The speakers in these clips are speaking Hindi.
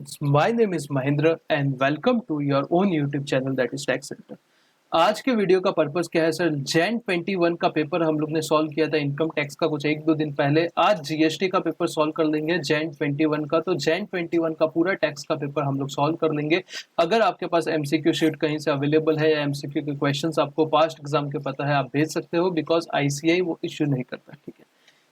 My name is Mahendra and welcome to your own YouTube channel that is Tax Center। आज के वीडियो का पर्पस क्या है सर? जैन 21 का पेपर हम लोग ने सॉल्व किया था इनकम टैक्स का कुछ एक दो दिन पहले। आज जीएसटी का पेपर सॉल्व कर लेंगे जैन 21 का। तो जैन 21 का पूरा टैक्स का पेपर हम लोग सॉल्व कर लेंगे। अगर आपके पास एमसीक्यू शीट कहीं से अवेलेबल है या एमसीक्यू के क्वेश्चंस आपको पास्ट एग्जाम के पता है, आप भेज सकते हो बिकॉज आईसीआई वो इश्यू नहीं करता। ठीक है,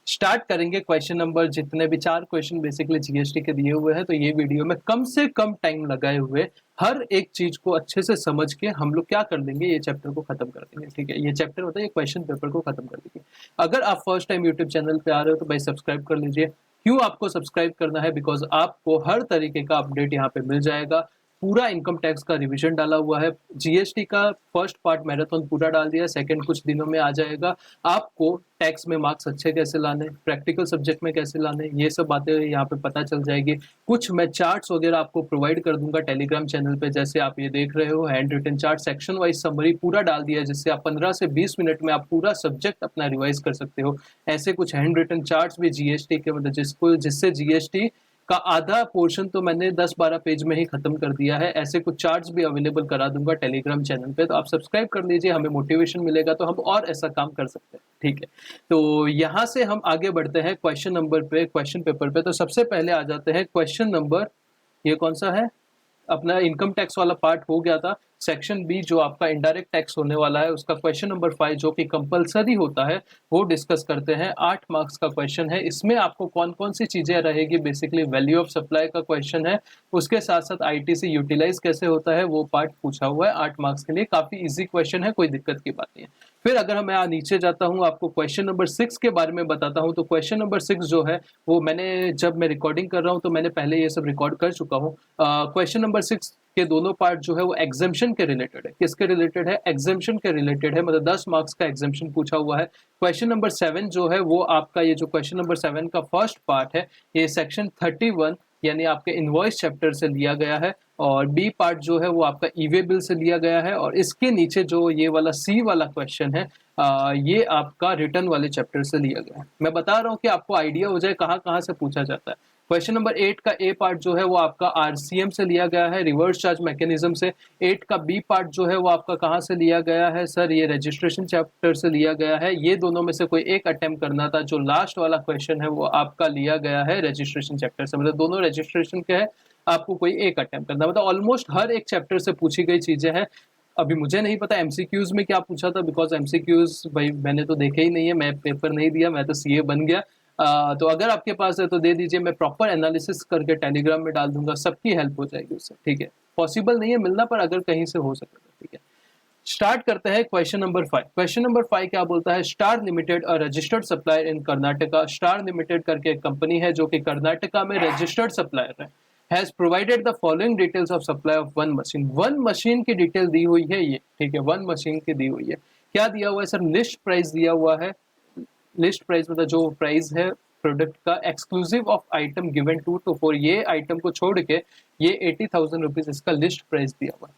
स्टार्ट करेंगे। क्वेश्चन नंबर जितने भी 4 क्वेश्चन बेसिकली जीएसटी के दिए हुए हैं, तो ये वीडियो में कम से कम टाइम लगाए हुए हर एक चीज को अच्छे से समझ के हम लोग क्या कर लेंगे, ये चैप्टर को खत्म कर देंगे। ठीक है, ये चैप्टर होता है, ये क्वेश्चन पेपर को खत्म कर देंगे। अगर आप फर्स्ट टाइम यूट्यूब चैनल पे आ रहे हो तो भाई सब्सक्राइब कर लीजिए। क्यों आपको सब्सक्राइब करना है? बिकॉज आपको हर तरीके का अपडेट यहाँ पे मिल जाएगा। पूरा इनकम टैक्स का रिवीजन डाला हुआ है। जीएसटी का फर्स्ट पार्ट मैराथन पूरा डाल दिया, सेकंड कुछ दिनों में आ जाएगा। आपको टैक्स में मार्क्स अच्छे कैसे लाने, प्रैक्टिकल सब्जेक्ट में कैसे लाने, ये सब बातें यहाँ पे पता चल जाएगी। कुछ मैं चार्ट्स वगैरह आपको प्रोवाइड कर दूंगा टेलीग्राम चैनल पे, जैसे आप ये देख रहे हो handwritten chart, section wise summary पूरा डाल दिया है, जिससे आप 15 से 20 मिनट में आप पूरा सब्जेक्ट अपना रिवाइज कर सकते हो। ऐसे कुछ हैंड रिटन चार्ट्स भी जीएसटी के, मतलब जिससे जीएसटी का आधा पोर्शन तो मैंने 10-12 पेज में ही खत्म कर दिया है। ऐसे कुछ चार्ट्स भी अवेलेबल करा दूंगा टेलीग्राम चैनल पे, तो आप सब्सक्राइब कर लीजिए, हमें मोटिवेशन मिलेगा तो हम और ऐसा काम कर सकते हैं। ठीक है, तो यहाँ से हम आगे बढ़ते हैं क्वेश्चन नंबर पे, क्वेश्चन पेपर पे। तो सबसे पहले आ जाते हैं क्वेश्चन नंबर, ये कौन सा है? अपना इनकम टैक्स वाला पार्ट हो गया था। सेक्शन बी जो आपका इनडायरेक्ट टैक्स होने वाला है, उसका क्वेश्चन नंबर 5 जो कि कंपलसरी होता है, वो डिस्कस करते हैं। 8 मार्क्स का क्वेश्चन है। इसमें आपको कौन कौन सी चीजें रहेगी, बेसिकली वैल्यू ऑफ सप्लाई का क्वेश्चन है, उसके साथ साथ आईटीसी यूटिलाइज कैसे होता है वो पार्ट पूछा हुआ है 8 मार्क्स के लिए। काफी इजी क्वेश्चन है, कोई दिक्कत की बात नहीं है। फिर अगर मैं नीचे जाता हूँ, आपको क्वेश्चन नंबर 6 के बारे में बताता हूँ। तो क्वेश्चन नंबर 6 जो है वो मैंने, जब मैं रिकॉर्डिंग कर रहा हूँ तो मैंने पहले ये सब रिकॉर्ड कर चुका हूँ। क्वेश्चन नंबर 6 के दोनों पार्ट जो है वो एग्जाम्पशन के रिलेटेड है। किसके रिलेटेड है? एग्जाम्पशन के रिलेटेड है, मतलब 10 मार्क्स का एग्जाम्पशन पूछा हुआ है। क्वेश्चन नंबर 7 जो है वो आपका, ये जो क्वेश्चन नंबर 7 का फर्स्ट पार्ट है, ये सेक्शन 31 यानी आपके इनवॉइस चैप्टर से लिया गया है, और बी पार्ट जो है वो आपका ईवे बिल से लिया गया है, और इसके नीचे जो ये वाला सी वाला क्वेश्चन है, ये आपका रिटर्न वाले चैप्टर से लिया गया है। मैं बता रहा हूँ कि आपको आइडिया हो जाए कहाँ कहाँ से पूछा जाता है। क्वेश्चन नंबर 8 का ए पार्ट जो है वो आपका आरसीएम से लिया गया है, रिवर्स चार्ज मैकेनिज्म से। 8 का बी पार्ट जो है वो आपका कहाँ से लिया गया है सर? ये रजिस्ट्रेशन चैप्टर से लिया गया है। ये दोनों में से कोई एक अटेम्प्ट करना था। जो लास्ट वाला क्वेश्चन है वो आपका लिया गया है रजिस्ट्रेशन चैप्टर से, मतलब दोनों रजिस्ट्रेशन के है, आपको कोई एक अटेम्प्ट करना, मतलब ऑलमोस्ट हर एक चैप्टर से पूछी गई चीजें हैं। अभी मुझे नहीं पता एमसीक्यूज में क्या पूछा था, बिकॉज एमसीक्यूज भाई मैंने तो देखे ही नहीं है, मैं पेपर नहीं दिया, मैं तो सीए बन गया। तो अगर आपके पास है तो दे दीजिए, मैं प्रॉपर एनालिसिस करके टेलीग्राम में डाल दूंगा, सबकी हेल्प हो जाएगी उससे। ठीक है, पॉसिबल नहीं है मिलना, पर अगर कहीं से हो सके तो ठीक है। स्टार्ट करते हैं क्वेश्चन नंबर 5। क्वेश्चन नंबर 5 क्या बोलता है? Star limited a registered supplier in Karnataka. Star limited करके एक कंपनी है जो कि कर्नाटका में रजिस्टर्ड सप्लायर है। Has provided the following details of supply of one machine. One machine की डिटेल दी हुई है ये। ठीक है, वन मशीन की दी हुई है। क्या दिया हुआ है सर? लिस्ट प्राइस दिया हुआ है। लिस्ट प्राइस मतलब जो प्राइस है प्रोडक्ट का, exclusive of item given 2 to 4, ये आइटम को छोड़ के ये 80,000 रुपीज इसका लिस्ट प्राइस दिया हुआ है।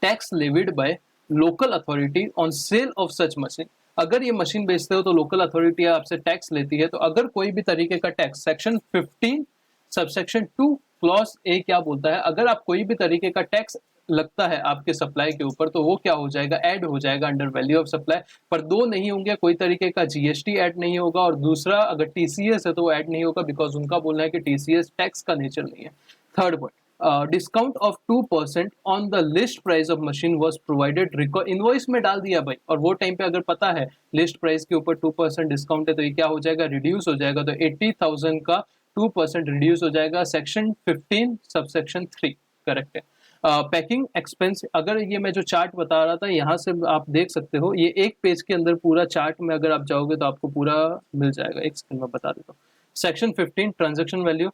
Tax levied by local authority on sale of such machine. अगर ये मशीन बेचते हो तो लोकल अथॉरिटी आपसे टैक्स लेती है। तो अगर कोई भी तरीके का tax, section 15 subsection 2 clause A क्या बोलता है? अगर आप कोई भी तरीके का टैक्स लगता है आपके सप्लाई के ऊपर, तो वो क्या हो जाएगा? ऐड हो जाएगा अंडर वैल्यू ऑफ सप्लाई। पर दो नहीं होंगे, कोई तरीके का जीएसटी ऐड नहीं होगा, और दूसरा अगर टीसीएस है तो वो ऐड नहीं होगा, बिकॉज उनका बोलना है कि टीसीएस टैक्स का नेचर नहीं है। Third point, discount of 2% on the list price of machine was provided. Invoice में डाल दिया भाई, और वो टाइम पे अगर पता है लिस्ट प्राइस के ऊपर 2% डिस्काउंट है, तो ये क्या हो जाएगा? रिड्यूस हो जाएगा। तो 80,000 का 2% रिड्यूस हो जाएगा। सेक्शन 15 सबसेक्शन 3 करेक्ट है। पैकिंग एक्सपेंस, अगर ये मैं जो चार्ट बता रहा था यहाँ से आप देख सकते हो, ये एक पेज के अंदर पूरा चार्ट में अगर आप जाओगे तो आपको पूरा मिल जाएगा। एक सेकंड में बता देता हूँ। सेक्शन 15 ट्रांजेक्शन वैल्यू,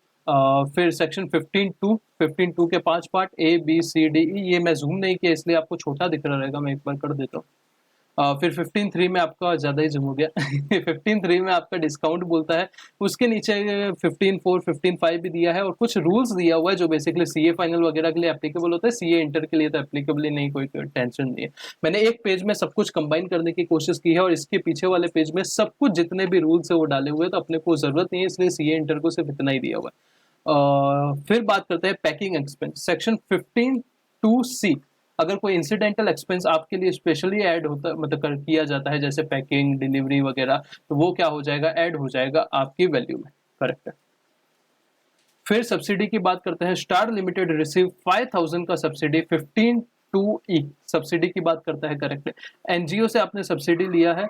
फिर सेक्शन 15.2 के 5 part A B C D E, ये मैं जूम नहीं किया इसलिए आपको छोटा दिख रहा रहेगा, मैं एक बार कर देता हूँ। फिर 15.3 में आपका ज़्यादा ही जूम हो गया 15.3 में आपका डिस्काउंट बोलता है। उसके नीचे 15.4 15.5 भी दिया है, और कुछ रूल्स दिया हुआ है जो बेसिकली सीए फाइनल वगैरह के लिए एप्लीकेबल होता है, सीए इंटर के लिए तो एप्लीकेबल नहीं, कोई टेंशन नहीं है। मैंने एक पेज में सब कुछ कंबाइन करने की कोशिश की है, और इसके पीछे वाले पेज में सब कुछ जितने भी रूल्स है वो डाले हुए हैं, तो अपने को जरूरत नहीं है, इसलिए सीए इंटर को सिर्फ इतना ही दिया हुआ है। फिर बात करते हैं पैकिंग एक्सपेंस, सेक्शन 15(2)(c। अगर कोई इंसिडेंटल एक्सपेंस आपके लिए स्पेशली ऐड होता मतलब कर किया जाता है, जैसे पैकिंग, डिलीवरी वगैरह, तो वो क्या हो जाएगा, ऐड हो जाएगा आपकी वैल्यू में। करेक्ट है। फिर सब्सिडी की बात करते हैं। स्टार लिमिटेड रिसीव 5000 का सब्सिडी 15(2)(e) सब्सिडी की बात करता है। करेक्ट है। एनजीओ से आपने सब्सिडी लिया है,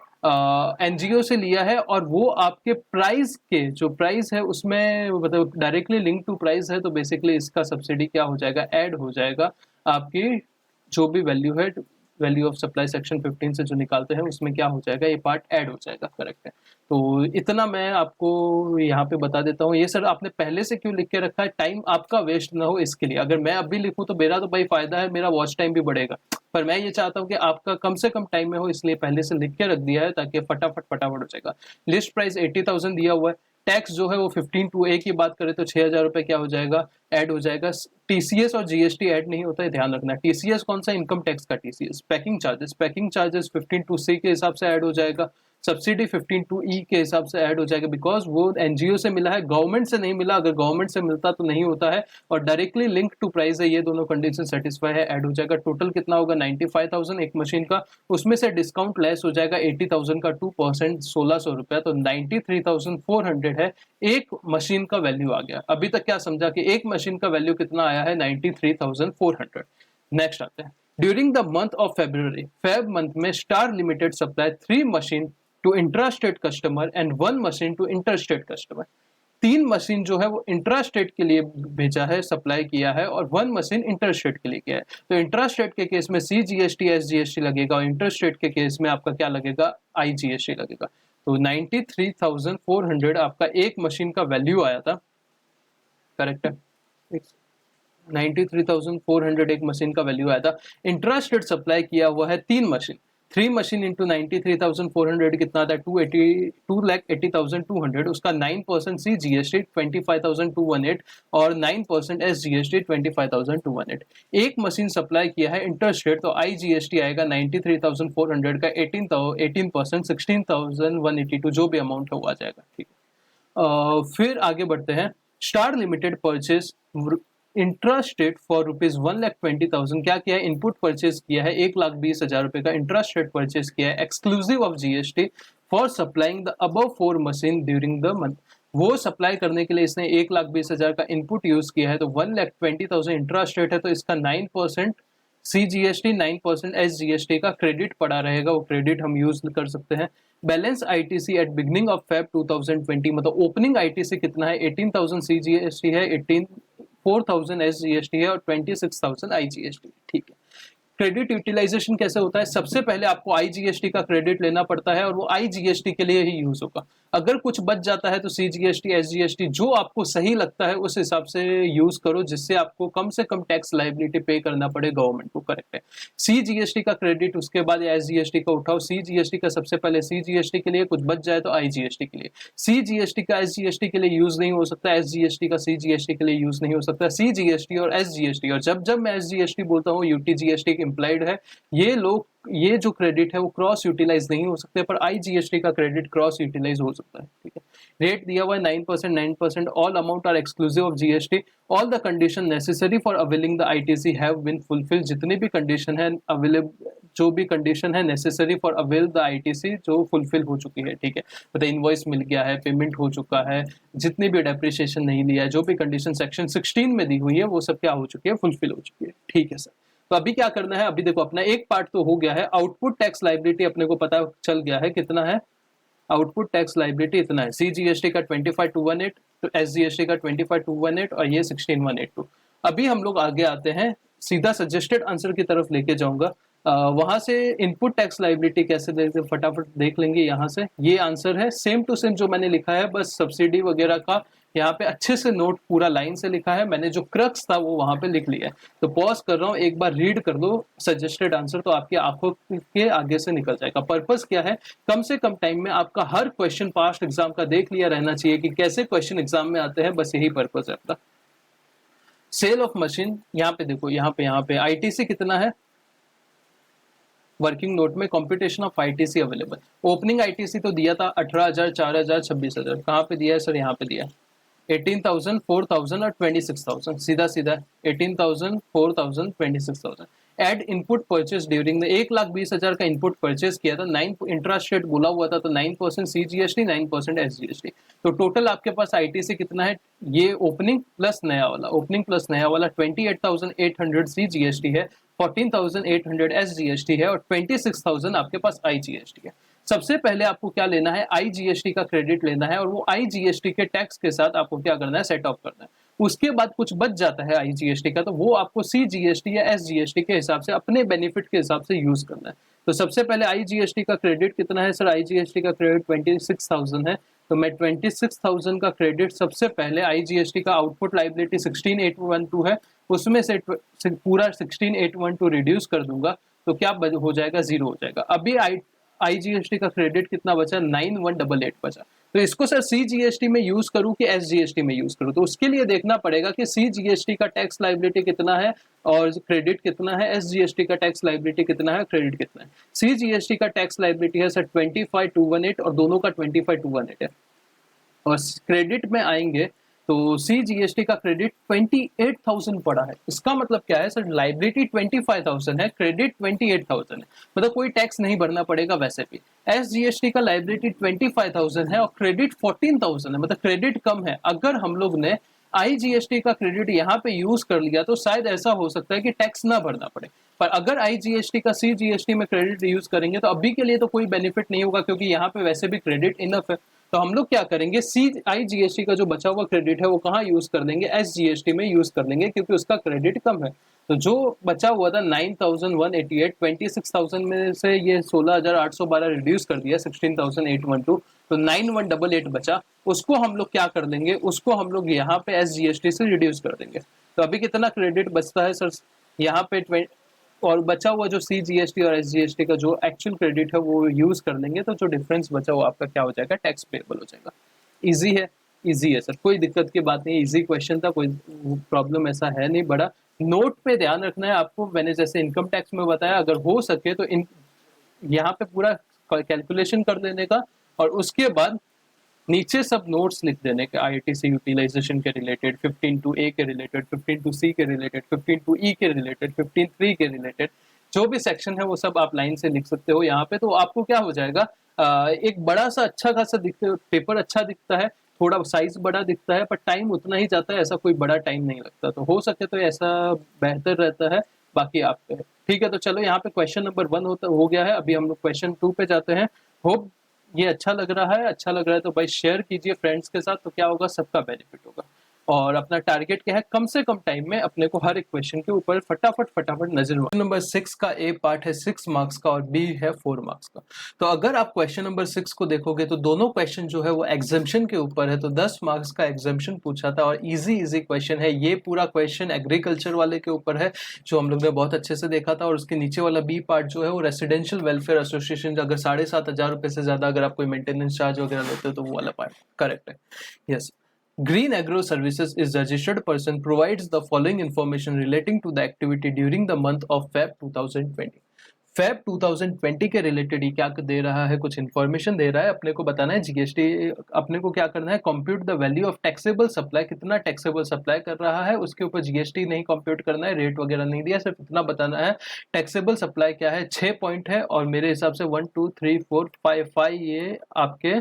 एनजीओ से लिया है, और वो आपके प्राइस के जो प्राइस है उसमें मतलब डायरेक्टली लिंक टू प्राइस है, तो बेसिकली इसका सब्सिडी क्या हो जाएगा, ऐड हो जाएगा आपकी जो भी वैल्यू है, वैल्यू ऑफ सप्लाई सेक्शन 15 से जो निकालते हैं उसमें क्या हो जाएगा, ये पार्ट ऐड हो जाएगा। करेक्ट है। तो इतना मैं आपको यहाँ पे बता देता हूँ। ये सर आपने पहले से क्यों लिख के रखा है, टाइम आपका वेस्ट ना हो इसके लिए। अगर मैं अभी लिखूँ तो मेरा तो भाई फायदा है, मेरा वॉच टाइम भी बढ़ेगा, पर मैं ये चाहता हूँ कि आपका कम से कम टाइम में हो, इसलिए पहले से लिख के रख दिया है ताकि फटाफट फटाफट हो जाएगा। लिस्ट प्राइस 80,000 दिया हुआ है। टैक्स जो है वो 15(2)(a की बात करें तो 6,000 रुपए क्या हो जाएगा, ऐड हो जाएगा। टीसीएस और जीएसटी ऐड नहीं होता है, ध्यान रखना। टीसीएस कौन सा, इनकम टैक्स का टीसीएस। पैकिंग चार्जेस 15(2)(c के हिसाब से ऐड हो जाएगा। सब्सिडी 15(2)(e के हिसाब से ऐड हो जाएगा, बिकॉज वो एनजीओ से मिला है, गवर्नमेंट से नहीं मिला। अगर गवर्नमेंट से मिलता तो नहीं होता है, और डायरेक्टली लिंक टू प्राइस है, ये दोनों कंडीशन सेटिस्फाई है, ऐड हो जाएगा। टोटल कितना होगा, 95,000 एक मशीन का, उसमें से डिस्काउंट लेस हो जाएगा 80,000 का 2%, 1,600 रुपया, तो 93,400 है एक मशीन का वैल्यू आ गया। अभी तक क्या समझा कि एक मशीन का वैल्यू कितना आया है, 93,400। नेक्स्ट आते हैं। During the month of February, Feb month में Star limited supply 3 machine to intrastate customer and 1 machine to interstate customer. 3 machine जो है वो इंट्रास्टेट के लिए भेजा है, सप्लाई किया है, और 1 मशीन इंटरस्टेट के लिए किया है। तो इंट्रास्टेट के केस में CGST SGST लगेगा, और इंटरस्टेट के केस में आपका क्या लगेगा, IGST लगेगा। तो 93,400 आपका एक मशीन का वैल्यू आया था। करेक्ट है। 93,400 एक मशीन का वैल्यू आया था। इंट्रास्टेट सप्लाई किया हुआ है 3 मशीन। 3 मशीन इंटू 93,400 कितना आता है, 2,80,200। उसका 9% CGST 25,218 और 9% SGST 25,218। एक मशीन सप्लाई किया है इंटरस्टेट, तो IGST आएगा 93,400 का 18% 16,182, जो भी अमाउंट है वो आ जाएगा। ठीक है। फिर आगे बढ़ते हैं। Star limited purchase intrastate for ₹1,20,000 क्या किया है, इनपुट परचेज किया है 1,20,000 रुपए का, इंट्रास्टेट परचेज किया है exclusive of GST for supplying the above 4 machine during the month. वो सप्लाई करने के लिए इसने 1,20,000 का इनपुट यूज किया है, तो 1,20,000 इंट्रास्टेट है, तो इसका 9% CGST 9% SGST का क्रेडिट पड़ा रहेगा, वो क्रेडिट हम यूज कर सकते हैं। Balance ITC at beginning of Feb 2020, मतलब ओपनिंग ITC कितना है, 18,000 CGST है, 4,000 SGST है, और 26,000 IGST। ठीक है। क्रेडिट यूटिलाइजेशन कैसे होता है, सबसे पहले आपको IGST का क्रेडिट लेना पड़ता है, और वो IGST के लिए ही यूज होगा। अगर कुछ बच जाता है तो CGST SGST जो आपको सही लगता है उस हिसाब से यूज करो, जिससे आपको कम से कम टैक्स लाइबिलिटी पे करना पड़े गवर्नमेंट को। करेक्ट है। CGST का क्रेडिट उसके बाद SGST का उठाओ। CGST का सबसे पहले CGST के लिए, कुछ बच जाए तो IGST के लिए। CGST का SGST के लिए यूज नहीं हो सकता, SGST का CGST के लिए यूज नहीं हो सकता। CGST और SGST, और जब जब मैं SGST बोलता हूँ UTGST इम्प्लाइड है, ये जो क्रेडिट है वो क्रॉस यूटिलाइज नहीं हो सकते, पर IGST का क्रेडिट क्रॉस यूटिलाइज हो सकता है। ठीक है। रेट दिया हुआ है 9%, all amount are exclusive of GST, all the condition necessary for availing the ITC have been fulfil. जितनी भी कंडीशन है अवेलेबल, जो भी कंडीशन है necessary for avail the ITC, जो फुलफिल हो चुकी है। ठीक है। मतलब इनवॉइस मिल गया है, पेमेंट हो चुका है, जितनी भी डेप्रिसिएशन नहीं लिया है, जो भी कंडीशन सेक्शन 16 में दी हुई है वो सब क्या हो चुकी है, फुलफिल हो चुकी है। ठीक है सर। तो अभी क्या करना है, अभी देखो अपना एक पार्ट तो हो गया है, आउटपुट टैक्स लाइबिलिटी अपने को पता चल गया है कितना है, आउटपुट टैक्स लाइबिलिटी इतना है। CGST का 25,218, तो SGST का 25,218, और ये 16,182। अभी हम लोग आगे आते हैं, सीधा सजेस्टेड आंसर की तरफ लेके जाऊंगा। वहां से इनपुट टैक्स लाइबिलिटी कैसे देखते फटाफट देख लेंगे। यहाँ से ये आंसर है सेम टू सेम जो मैंने लिखा है, बस सब्सिडी वगैरह का यहाँ पे अच्छे से नोट पूरा लाइन से लिखा है, मैंने जो क्रक्स था वो वहां पे लिख लिया है। तो पॉज कर रहा हूँ, एक बार रीड कर दो सजेस्टेड आंसर, तो आपकी आंखों के आगे से निकल जाएगा। पर्पस क्या है, कम से कम टाइम में आपका हर क्वेश्चन पास्ट एग्जाम का देख लिया रहना चाहिए कि कैसे क्वेश्चन एग्जाम में आते हैं, बस यही पर्पस है आपका। सेल ऑफ मशीन, यहाँ पे देखो, यहाँ पे ITC कितना है, वर्किंग नोट में computation of ITC available. Opening ITC तो दिया था 18,000, 4,000, 26,000, कहाँ पे दिया है सर, यहाँ पे दिया है। 18,000, 4,000 और 26,000, सीधा सीधा 18,000, 4,000, 26,000। Add input purchase during the 1,20,000 का इनपुट परचेज किया था, 9 इंटरेस्ट रेट बोला हुआ था, तो 9% CGST, 9% SGST। तो टोटल आपके पास ITC कितना है, ये ओपनिंग प्लस नया वाला, ओपनिंग प्लस नया वाला 28,800 CGST है, 14,800 SGST है और 26,000 आपके पास IGST है। सबसे पहले आपको क्या लेना है, IGST का क्रेडिट लेना है और वो IGST के टैक्स के साथ आपको क्या करना है, सेट ऑफ करना है। उसके बाद कुछ बच जाता है IGST का, तो वो आपको CGST या SGST के हिसाब से अपने बेनिफिट के हिसाब से यूज करना है। तो सबसे पहले IGST का क्रेडिट कितना है सर, IGST का क्रेडिट 26,000 है, तो मैं 26,000 का क्रेडिट सबसे पहले IGST का आउटपुट लाइबिलिटी 16,812 है, उसमें से पूरा 16,812 रिड्यूस कर दूंगा तो क्या हो जाएगा, जीरो हो जाएगा। अभी IGST का क्रेडिट कितना बचा, 9,188 बचा। तो इसको सर CGST में यूज करूं कि SGST में यूज करूं, तो उसके लिए देखना पड़ेगा कि CGST का टैक्स लाइबिलिटी कितना है और क्रेडिट कितना है, SGST का टैक्स लाइबिलिटी कितना है, क्रेडिट कितना है। CGST का टैक्स लाइबिलिटी है सर 25,218 और दोनों का 25,218 है। और क्रेडिट में आएंगे तो CGST का क्रेडिट 28,000 पड़ा है। इसका मतलब क्या है सर, लाइबिलिटी 25,000 है, क्रेडिट 28,000 है, मतलब कोई टैक्स नहीं भरना पड़ेगा वैसे भी। SGST का लाइबिलिटी 25,000 है और क्रेडिट 14,000 है, मतलब क्रेडिट कम है। अगर हम लोग ने IGST का क्रेडिट यहाँ पे यूज कर लिया तो शायद ऐसा हो सकता है कि टैक्स ना भरना पड़े, पर अगर IGST का CGST में क्रेडिट यूज करेंगे तो अभी के लिए तो कोई बेनिफिट नहीं होगा, क्योंकि यहाँ पे वैसे भी क्रेडिट इनफ है। तो हम लोग क्या करेंगे, IGST का जो बचा हुआ क्रेडिट है वो कहाँ यूज कर देंगे, SGST में यूज कर देंगे, क्योंकि उसका क्रेडिट कम है। तो जो बचा हुआ था 9,188, 26,000 में से ये 16,812 रिड्यूस कर दिया 16,812, तो 9,188 बचा। उसको हम लोग क्या कर देंगे, उसको हम लोग यहाँ पे SGST से रिड्यूस कर देंगे। तो अभी कितना क्रेडिट बचता है सर यहाँ पे, और बचा हुआ जो CGST और SGST का जो एक्चुअल क्रेडिट है वो यूज कर लेंगे, तो जो डिफरेंस बचा वो आपका क्या हो जाएगा, टैक्स पेएबल हो जाएगा। इजी है, इजी है सर, कोई दिक्कत की बात नहीं, इजी क्वेश्चन था, कोई प्रॉब्लम ऐसा है नहीं बड़ा। नोट पे ध्यान रखना है आपको, मैंने जैसे इनकम टैक्स में बताया, अगर हो सके तो यहाँ पे पूरा कैलकुलेशन कर देने का और उसके बाद नीचे सब नोट्स लिख देने के, ITC यूटिलाइजेशन के रिलेटेड, 15(2)A के रिलेटेड, 15(2)C के रिलेटेड, 15(2)E के रिलेटेड, 15(3) के रिलेटेड, जो भी सेक्शन है वो सब आप लाइन से लिख सकते हो यहाँ पे। तो आपको क्या हो जाएगा, एक बड़ा सा अच्छा खासा पेपर अच्छा दिखता है, थोड़ा साइज बड़ा दिखता है, पर टाइम उतना ही जाता है, ऐसा कोई बड़ा टाइम नहीं लगता। तो हो सके तो ऐसा बेहतर रहता है, बाकी आप पे है। ठीक है, तो चलो यहाँ पे क्वेश्चन नंबर 1 हो गया है, अभी हम लोग क्वेश्चन 2 पे जाते हैं। होप ये अच्छा लग रहा है, अच्छा लग रहा है तो भाई शेयर कीजिए फ्रेंड्स के साथ, तो क्या होगा, सबका बेनिफिट होगा। और अपना टारगेट क्या है, कम से कम टाइम में अपने को हर एक क्वेश्चन के ऊपर फटाफट फटाफट नजर। नंबर 6 का A पार्ट है 6 मार्क्स का और B है 4 मार्क्स का। तो अगर आप क्वेश्चन नंबर 6 को देखोगे तो दोनों क्वेश्चन जो है वो एग्जाम्शन के ऊपर है, तो 10 मार्क्स का एग्जाम्शन पूछा था और इजी क्वेश्चन है। ये पूरा क्वेश्चन एग्रीकल्चर वाले के ऊपर है जो हम लोग ने बहुत अच्छे से देखा था, और उसके नीचे वाला B पार्ट जो है वो रेसिडेंशियल वेलफेयर एसोसिएशन, अगर 7,500 रुपए से ज्यादा अगर आप कोई मेंटेनेंस चार्ज वगैरह लेते हो तो वो वाला पार्ट करेक्ट है। Yes, Green Agro Services is registered person provides the following information relating to the activity during the month of Feb 2020. Feb 2020 के रिलेटेड ही क्या दे रहा है, कुछ इन्फॉर्मेशन दे रहा है, अपने को बताना है GST, अपने को क्या करना है, compute the value of taxable supply, कितना टैक्सेबल सप्लाई कर रहा है, उसके ऊपर GST नहीं कंप्यूट करना है, रेट वगैरह नहीं दिया, सिर्फ इतना बताना है टैक्सेबल सप्लाई क्या है। 6 पॉइंट है और मेरे हिसाब से 1 2 3 4 5 ये आपके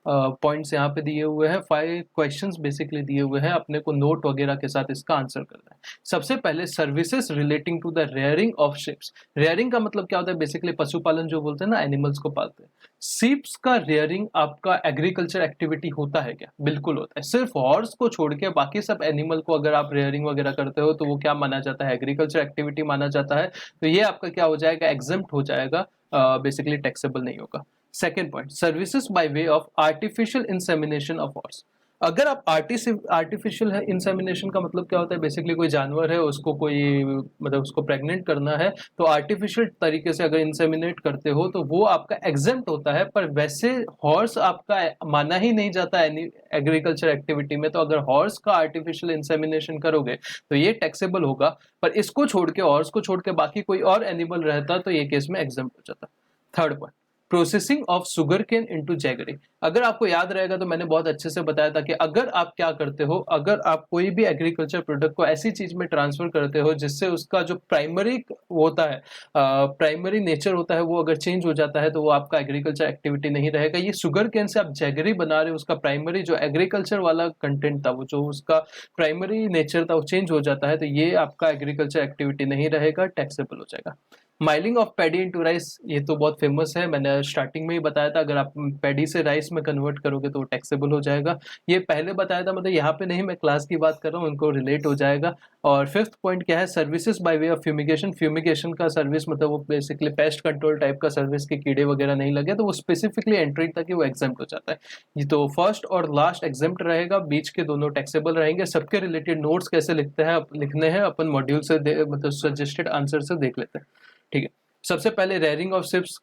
पॉइंट्स यहाँ पे दिए हुए हैं, 5 क्वेश्चंस बेसिकली दिए हुए हैं, अपने को नोट वगैरह के साथ इसका आंसर करना है। सबसे पहले services relating to the rearing of ships. Rearing का मतलब क्या होता है, बेसिकली पशुपालन जो बोलते हैं ना, एनिमल्स को पालते हैं। शिप्स का रेयरिंग आपका एग्रीकल्चर एक्टिविटी होता है क्या, बिल्कुल होता है। सिर्फ हॉर्स को छोड़ के बाकी सब एनिमल को अगर आप रेयरिंग वगैरह करते हो तो वो क्या माना जाता है, एग्रीकल्चर एक्टिविटी माना जाता है। तो ये आपका क्या हो जाएगा, एग्जेम्प्ट हो जाएगा, बेसिकली टैक्सेबल नहीं होगा। Second point, services by way of artificial insemination of horse. अगर आप आर्टिफिशियल है इंसेमिनेशन का मतलब क्या होता है, बेसिकली कोई जानवर है उसको कोई मतलब उसको प्रेग्नेंट करना है, तो आर्टिफिशियल तरीके से अगर इंसेमिनेट करते हो तो वो आपका एग्जेम्प्ट होता है। पर वैसे हॉर्स आपका माना ही नहीं जाता एग्रीकल्चर एक्टिविटी में, तो अगर हॉर्स का आर्टिफिशियल इंसेमिनेशन करोगे तो ये टैक्सेबल होगा, पर इसको छोड़ के, हॉर्स को छोड़ के बाकी कोई और एनिमल रहता तो ये केस में एग्जेम्प्ट हो जाता। Third point, processing of sugar cane into jaggery. अगर आपको याद रहेगा तो मैंने बहुत अच्छे से बताया था कि अगर आप क्या करते हो, अगर आप कोई भी एग्रीकल्चर प्रोडक्ट को ऐसी चीज में ट्रांसफर करते हो जिससे उसका जो प्राइमरी होता है, प्राइमरी नेचर होता है, वो अगर चेंज हो जाता है तो वो आपका एग्रीकल्चर एक्टिविटी नहीं रहेगा। ये शुगर केन से आप जैगरी बना रहे हो, उसका प्राइमरी जो एग्रीकल्चर वाला कंटेंट था, वो जो उसका प्राइमरी नेचर था वो चेंज हो जाता है, तो ये आपका एग्रीकल्चर एक्टिविटी नहीं रहेगा, टैक्सेबल हो जाएगा। Milling of paddy into rice, ये तो बहुत फेमस है, मैंने स्टार्टिंग में ही बताया था, अगर आप पैडी से राइस में कन्वर्ट करोगे तो टैक्सेबल हो जाएगा। ये पहले बताया था, मतलब यहाँ पे नहीं, मैं क्लास की बात कर रहा हूँ, उनको रिलेट हो जाएगा। और फिफ्थ पॉइंट क्या है, services bye way of fumigation. Fumigation का सर्विस मतलब वो बेसिकली पेस्ट कंट्रोल टाइप का सर्विस, के कीड़े वगैरह नहीं लगे, तो वो स्पेसिफिकली एंट्री था कि वो एग्जाम्प्ट हो जाता है। ये तो फर्स्ट और लास्ट एग्जाम्प्ट रहेगा, बीच के दोनों टैक्सेबल रहेंगे। सबके रिलेटेड नोट्स कैसे लिखने हैं अपन मॉड्यूल से मतलब सजेस्टेड आंसर से देख लेते हैं। ठीक है, सबसे पहले रेयरिंग ऑफ शिप्स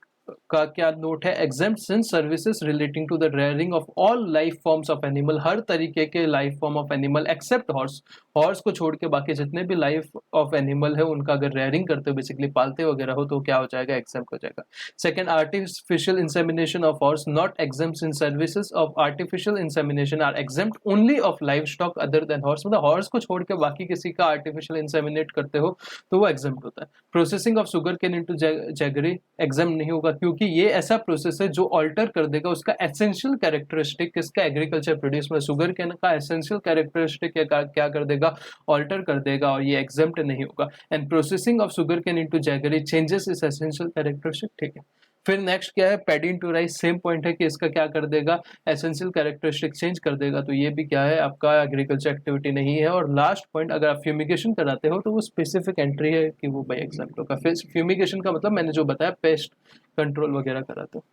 का क्या नोट है, exempt since services relating to the rearing of all life forms of animal, हर तरीके के life form of animal except horse, horse को छोड़ के बाकी जितने भी लाइफ ऑफ एनिमल है उनका अगर रेयरिंग करते हो, बेसिकली पालते वगैरह हो, तो क्या हो जाएगा, एग्जेम्प्ट हो जाएगा। Second, artificial insemination of horse not exempt in services of artificial insemination are exempt only of livestock other than horse, मतलब हॉर्स को छोड़ के बाकी किसी का आर्टिफिशियल इंसेमिनेट करते हो तो वो एग्जेम्प्ट होता है। Processing of sugar cane into jaggery exempt नहीं होगा, क्योंकि ये ऐसा प्रोसेस है जो ऑल्टर कर देगा उसका एसेंशियल कैरेक्टरिस्टिक, किसका, एग्रीकल्चर प्रोड्यूस में शुगर केन का एसेंशियल कैरेक्टरिस्टिक क्या कर देगा, ऑल्टर कर देगा, और ये एग्जाम्प्ट नहीं होगा। And processing of sugar cane into jaggery changes its essential characteristic. ठीक है, फिर नेक्स्ट क्या है, paddy into rice, same point है कि इसका क्या कर देगा, एसेंशियल कैरेक्टरिस्टिक चेंज कर देगा, तो ये भी क्या है, आपका एग्रीकल्चर एक्टिविटी नहीं है। और लास्ट पॉइंट, अगर आप फ्यूमिगेशन कराते हो तो वो स्पेसिफिक एंट्री है कि वो बाई एग्जाम्पल का। फिर फ्यूमिगेशन का मतलब मैंने जो बताया, पेस्ट कंट्रोल वगैरह कराते हो।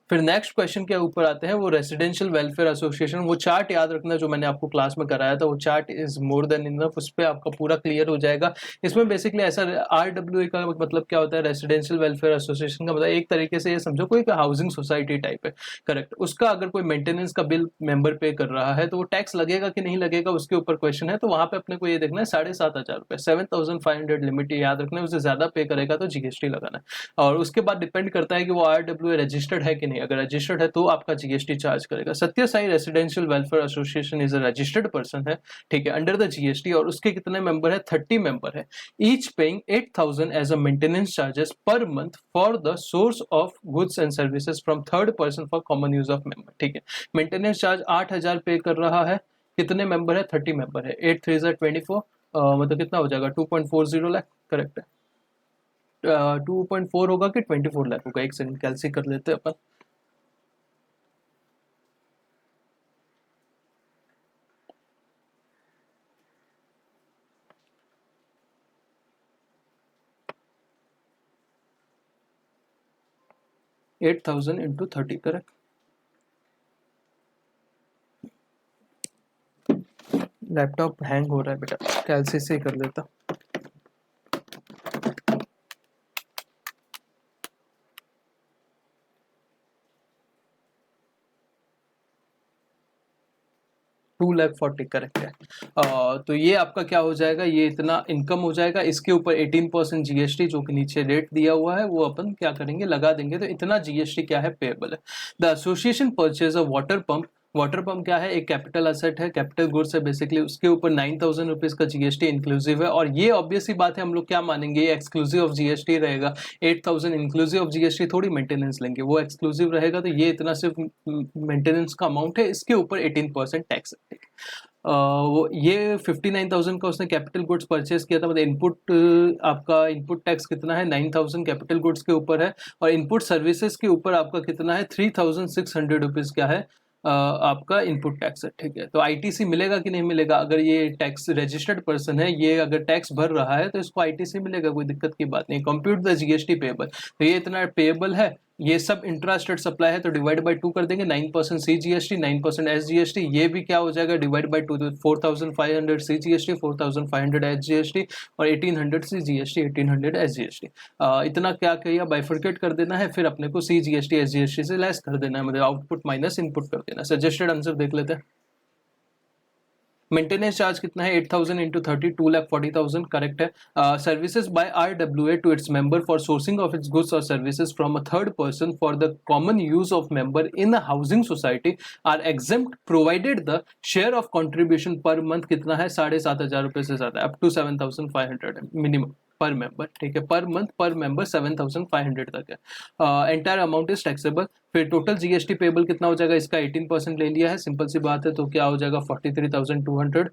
फिर नेक्स्ट क्वेश्चन के ऊपर आते हैं, वो रेसिडेंशियल वेलफेयर एसोसिएशन। वो चार्ट याद रखना जो मैंने आपको क्लास में कराया था, वो chart is more than enough, उस पर आपका पूरा क्लियर हो जाएगा। इसमें बेसिकली ऐसा, RWA का मतलब क्या होता है, रेसिडेंशियल वेलफेयर एसोसिएशन का मतलब एक तरीके से ये समझो कोई हाउसिंग सोसाइटी टाइप है, करेक्ट। उसका अगर कोई मेंटेनेंस का बिल मेंबर पे कर रहा है तो वो टैक्स लगेगा कि नहीं लगेगा, उसके ऊपर क्वेश्चन है। तो वहां पे अपने को ये देखना है, 7,500 रुपए, 7,500 लिमिट याद रखना है, उससे ज्यादा पे करेगा तो GST लगाना है। और उसके बाद डिपेंड करता है कि वो RWA रजिस्टर्ड है कि नहीं, अगर रजिस्टर्ड है तो आपका GST चार्ज करेगा। सत्य Sai residential welfare association is a registered person है, ठीक है, अंडर द GST, और उसके कितने मेंबर है, 30 मेंबर है, each paying 8,000 as a maintenance charges per month for the source of goods and services from third person for common use of member. ठीक है, मेंटेनेंस चार्ज 8,000 पे कर रहा है, कितने मेंबर है, 30 मेंबर है, 8 3 24, मतलब कितना हो जाएगा, 2.40 लाख, करेक्ट है। 2.4 होगा कि 24 लाख होगा, एक सेकंड कैलसी कर लेते हैं अपन। $8,000 इंटू 30, करेक्ट। लैपटॉप हैंग हो रहा है बेटा, कैलसी से ही कर लेता। $2,40,000 करेक्ट है। तो ये आपका क्या हो जाएगा, ये इतना इनकम हो जाएगा, इसके ऊपर 18% GST जो कि नीचे रेट दिया हुआ है वो अपन क्या करेंगे, लगा देंगे, तो इतना GST क्या है, पेएबल है। The association purchase a water pump, water pump क्या है, एक कैपिटल असेट है, कैपिटल गुड्स है बेसिकली, उसके ऊपर 9,000 रुपीज का GST इंक्लूसिव है। और ये ऑब्वियस सी बात है, हम लोग क्या मानेंगे, ये एक्सक्लूसिव ऑफ GST रहेगा। 8,000 इंक्लूसिव ऑफ GST थोड़ी मेंटेनेंस लेंगे, वो एक्सक्लूसिव रहेगा, तो ये इतना सिर्फ मेंटेनेंस का अमाउंट है, इसके ऊपर 18% टैक्स है। वो ये 59,000 का उसने कैपिटल गुड्स परचेज किया था, मतलब इनपुट, आपका इनपुट टैक्स कितना है, 9,000 कैपिटल गुड्स के ऊपर है, और इनपुट सर्विसेज के ऊपर आपका कितना है, 3,600 रुपीज क्या है, आपका इनपुट टैक्स है। ठीक है, तो ITC मिलेगा कि नहीं मिलेगा, अगर ये टैक्स रजिस्टर्ड पर्सन है, ये अगर टैक्स भर रहा है तो इसको ITC मिलेगा, कोई दिक्कत की बात नहीं। कंप्यूट द GST पेएबल, तो ये इतना पेएबल है, ये सब इंट्रा स्टेट सप्लाई है, तो डिवाइड बाई 2 कर देंगे, 9% CGST, 9% SGST, ये भी क्या हो जाएगा, डिवाइड बाई 2, तो 4,500 CGST, 4,500 SGST, और 1,800 CGST, 1,800 SGST। इतना क्या किया, बाइफर्केट कर देना है, फिर अपने को CGST SGST से लेस कर देना है, मतलब आउटपुट माइनस इनपुट कर देना। सजेस्टेड आंसर देख लेते हैं। मेंटेनेंस चार्ज कितना है 8,000 इंटू 30 2,40,000 करेक्ट है. Services by RWA to its member for sourcing of its goods और services from a third person for the common use of member in a housing society are exempt provided the share of contribution per month कितना है 7,500 रुपए से ज्यादा up to 7,500 minimum per member. ठीक है, पर मंथ पर मेंबर 7,500 तक है. Entire amount is taxable. फिर टोटल जीएसटी पेबल कितना हो जाएगा, इसका 18% ले लिया है, सिंपल सी बात है, तो क्या हो जाएगा 43,200.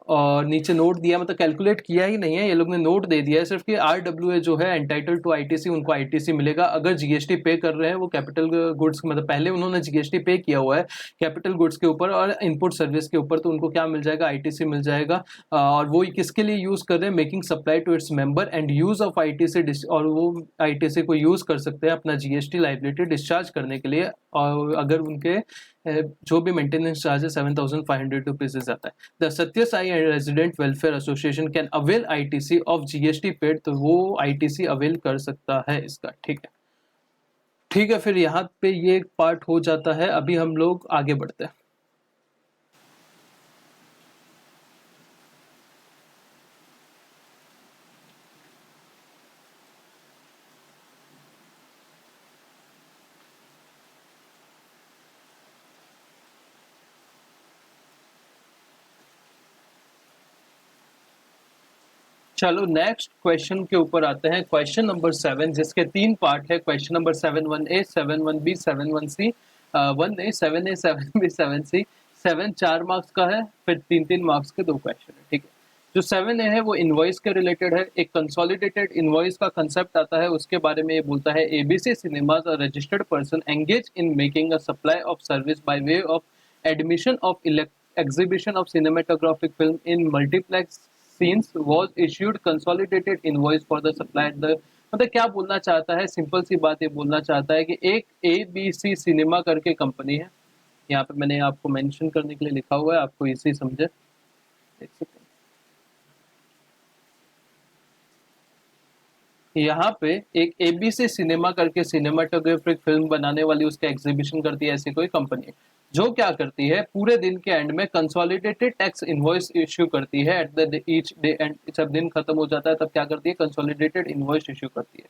और नीचे नोट दिया, मतलब कैलकुलेट किया ही नहीं है, ये लोग ने नोट दे दिया है सिर्फ कि RWA जो है एंटाइटल टू आईटीसी, उनको आईटीसी मिलेगा अगर जीएसटी पे कर रहे हैं वो कैपिटल गुड्स, मतलब पहले उन्होंने जीएसटी पे किया हुआ है कैपिटल गुड्स के ऊपर और इनपुट सर्विस के ऊपर, तो उनको क्या मिल जाएगा, आईटीसी मिल जाएगा. और वो किसके लिए यूज कर रहे हैं, making supply to its member and use of ITC, और वो आईटीसी को यूज कर सकते हैं अपना जीएसटी लाइबिलिटी डिस्चार्ज करने के लिए. और अगर उनके जो भी मेंटेनेंस चार्ज है 7,500 रुपीज से जाता है. द सत्य Sai resident welfare association can avail ITC of GST paid, तो वो आईटीसी अवेल कर सकता है इसका. ठीक है, ठीक है, फिर यहाँ पे ये पार्ट हो जाता है. अभी हम लोग आगे बढ़ते हैं. चलो नेक्स्ट क्वेश्चन के ऊपर आते हैं. क्वेश्चन नंबर 7, जिसके 3 पार्ट है. Question number 7(1)A, 7(1)B, 7(1)C. 1A, 7A, 7B, 7C. 7 4 marks का है, फिर 3 मार्क्स के 2 क्वेश्चन है. ठीक है, जो 7A है वो इनवॉइस के रिलेटेड है. एक कंसोलिडेटेड इनवॉइस का कंसेप्ट आता है, उसके बारे में ये बोलता है ABC सिनेमाज और registered person engage in making a supply of service by way of admission of exhibition of cinematographic film in multiplex scenes was issued consolidated invoice for the supply at the. मतलब क्या बोलना चाहता है, सिंपल सी बात ये बोलना चाहता है कि एक ABC सिनेमा करके कंपनी है, यहाँ पे मैंने आपको मेंशन करने के लिए लिखा हुआ है, आपको इसी समझे देख सकते हैं. यहाँ पे एक ABC सिनेमा करके सिनेमाटोग्राफिक फिल्म बनाने वाली उसका एग्जीबिशन करती है ऐसी कोई कंपनी, जो क्या करती है पूरे दिन के एंड में कंसोलिडेटेड टैक्स इनवॉइस इश्यू करती है. At the each day and, जब दिन खत्म हो जाता है तब क्या करती है, कंसोलिडेटेड इनवॉइस इश्यू करती है.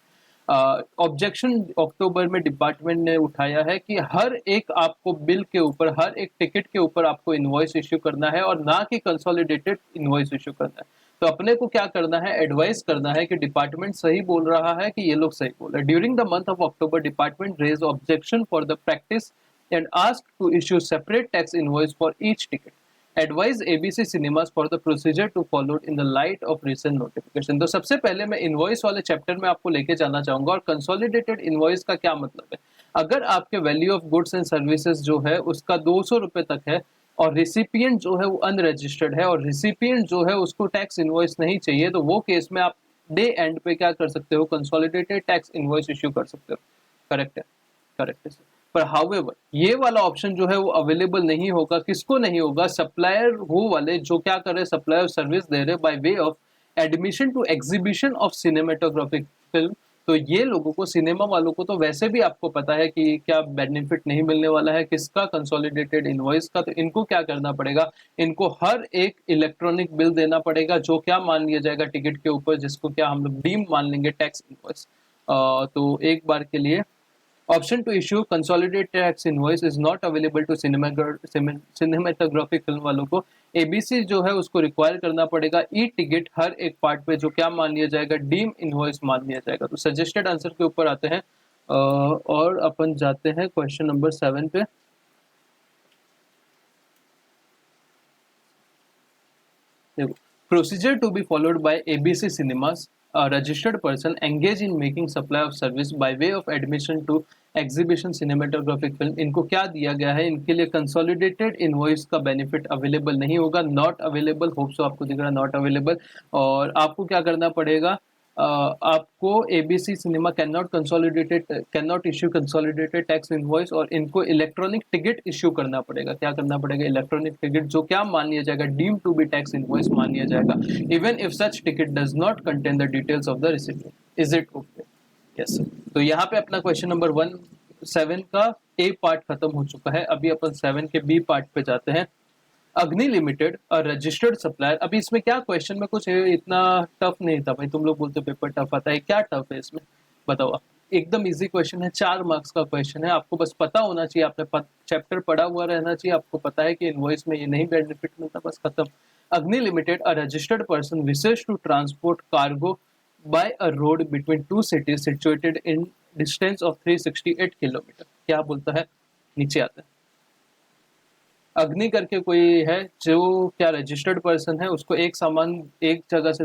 ऑब्जेक्शन अक्टूबर में डिपार्टमेंट ने उठाया है कि हर एक आपको बिल के ऊपर, हर एक टिकट के ऊपर आपको इनवॉइस इश्यू करना है और ना कि कंसोलिडेटेड इनवॉइस इश्यू करना है. तो अपने को क्या करना है, एडवाइस करना है कि डिपार्टमेंट सही बोल रहा है कि ये लोग सही बोल रहे हैं. During the month of October department raise objection for the practice and asked to issue separate tax invoice for each ticket. Advise ABC Cinemas for the procedure to follow in the light of recent notification. तो सबसे पहले मैं इनवॉइस वाले चैप्टर में आपको लेके जाना चाहूंगा. और कंसोलिडेटेड इनवॉइस का क्या मतलब है, अगर आपके value of goods and services जो है उसका 200 रुपए तक है और रिसिपिएंट जो है वो अनरजिस्टर्ड है और रिसिपिएंट जो है उसको टैक्स इनवॉइस नहीं चाहिए, तो वो केस में आप डे एंड पे क्या कर सकते हो, कंसोलिडेटेड टैक्स इनवॉइस इश्यू कर सकते हो. करेक्ट है, करेक्ट है. पर हाउएवर ये वाला ऑप्शन जो है वो अवेलेबल नहीं होगा. किसको नहीं होगा, सप्लायर वो वाले जो क्या कर रहे हैं, सप्लायर सर्विस दे रहे by way of admission to exhibition of cinematographic film. तो ये लोगों को, सिनेमा वालों को तो वैसे भी आपको पता है कि क्या बेनिफिट नहीं मिलने वाला है किसका, कंसोलिडेटेड इनवॉइस का. तो इनको क्या करना पड़ेगा, इनको हर एक इलेक्ट्रॉनिक बिल देना पड़ेगा जो क्या मान लिया जाएगा टिकट के ऊपर, जिसको क्या हम लोग डीम मान लेंगे टैक्स इनवॉइस. तो एक बार के लिए option to issue consolidated tax invoice is not available to cinematographic film वालों को. एबीसी जो है उसको रिक्वायर करना पड़ेगा ई टिकट हर एक पार्ट पे जो क्या मान लिया जाएगा, डीम इनवॉइस मान लिया जाएगा. तो सजेस्टेड आंसर के ऊपर आते हैं और अपन जाते हैं क्वेश्चन नंबर 7 पे. देखो, procedure to be followed by ABC cinemas registered person engage in making supply of service by way of admission to exhibition cinematographic film. इनको क्या दिया गया है, इनके लिए कंसोलिडेटेड इनवॉइस का बेनिफिट अवेलेबल नहीं होगा, नॉट अवेलेबल. होप सो आपको दिख रहा है नॉट अवेलेबल. और आपको क्या करना पड़ेगा, आपको ABC cinema can not issue consolidated tax invoice और इनको इलेक्ट्रॉनिक टिकट इश्यू करना पड़ेगा. क्या करना पड़ेगा, इलेक्ट्रॉनिक टिकट जो क्या मान लिया जाएगा, deem to be tax invoice मान लिया जाएगा, even if such ticket does not contain the details of the recipient. Is it okay? Yes. तो यहाँ पे अपना क्वेश्चन नंबर 7 का ए पार्ट खत्म हो चुका है. अभी अपन 7 के बी पार्ट पे जाते हैं. अग्नि लिमिटेड अ रजिस्टर्ड सप्लायर। अभी इसमें क्या क्वेश्चन में कुछ इतना टफ नहीं था भाई, तुम लोग बोलते हो पेपर टफ आता है, क्या टफ है इसमें बताओ आप। एकदम इजी क्वेश्चन है, 4 मार्क्स का क्वेश्चन है, आपको बस पता होना चाहिए, आपने चैप्टर पढ़ा हुआ रहना चाहिए, आपको पता है कि इनवॉइस में ये नहीं बेनिफिट मिलता, बस खत्म। Agni limited a registered person wishes to transport cargo by a road between two cities situated in distance of 368 kilometre. क्या बोलता है, नीचे आता है। अग्नि करके कोई है जो क्या रजिस्टर्ड पर्सन है, उसको एक सामान एक जगह से